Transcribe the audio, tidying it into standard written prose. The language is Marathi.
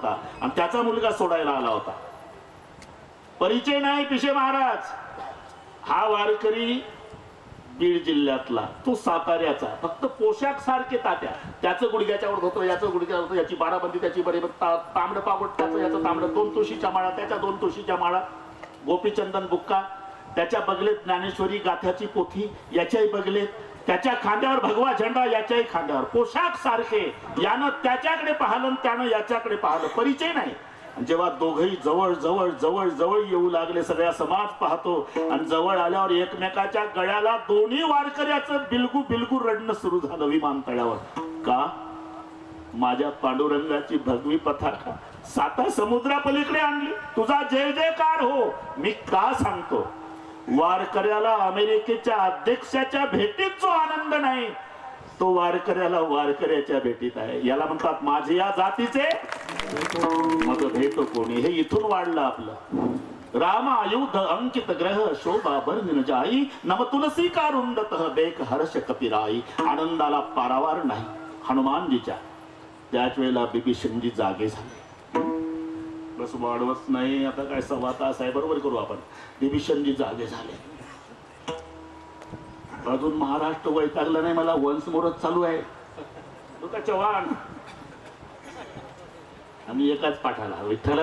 होता आणि त्याचा मुलगा सोडायला आला होता. परिचय नाही पिशे महाराज. हा वारकरी बीड जिल्ह्यातला, तो साताऱ्याचा. फक्त पोशाख सारखे तात्या. त्याचं गुडघ्याच्यावर होतं, याचं गुडघ्यावर होतं, याची बाराबंदी, त्याची बरी तांबड पापड, त्याचं याचं तांबड, 2 तुळशीच्या माळा, त्याच्या 2 तुळशीच्या माळा, गोपीचंदन बुक्का, त्याच्या बगलेत ज्ञानेश्वरी गाथ्याची पोथी, याच्याही बगलेत, त्याच्या खांद्यावर भगवा झेंडा, याच्याही खांद्यावर. पोशाख सारखे. यानं त्याच्याकडे पाहिलं, त्यानं याच्याकडे पाहिलं. परिचय नाही. जेव्हा दोघही जवळ जवळ जवळ जवळ येऊ लागले, सगळ्या समाज पाहतो आणि जवळ आल्यावर एकमेकाच्या गळ्याला दोन्ही वारकऱ्याचं बिलगू बिलगू रडणं सुरू झालं विमानतळावर. का? माझ्या पांडुरंगाची भगवी पताका 7 समुद्रापलीकडे आणली. तुझा जय जयकार हो. मी का सांगतो? वारकऱ्याला अमेरिकेच्या अध्यक्षाच्या भेटीत जो आनंद नाही, तो वारकऱ्याला वारकऱ्याच्या भेटीत आहे. याला म्हणतात माझे या जातीचे मग भेटो कोणी. हे इथून वाढलं आपलं. राम आयुध अंकित ग्रह शोभा बर्निन जाई, नम तुलसी का रुंदत बेक हर्ष कपिराई. आनंदाला पारावार नाही हनुमानजीच्या. त्याच वेळेला बिभीषणजी जागे झाले. बस वाढवत नाही, आता काय 1.25 तास आहे, बरोबर करू आपण. बिभीषणजी जागे झाले. अजून महाराष्ट्र वैतागला नाही, मला वंश मोरच चालू आहे. तो का चव्हाण आम्ही एकाच पाठाला. विठ्ठल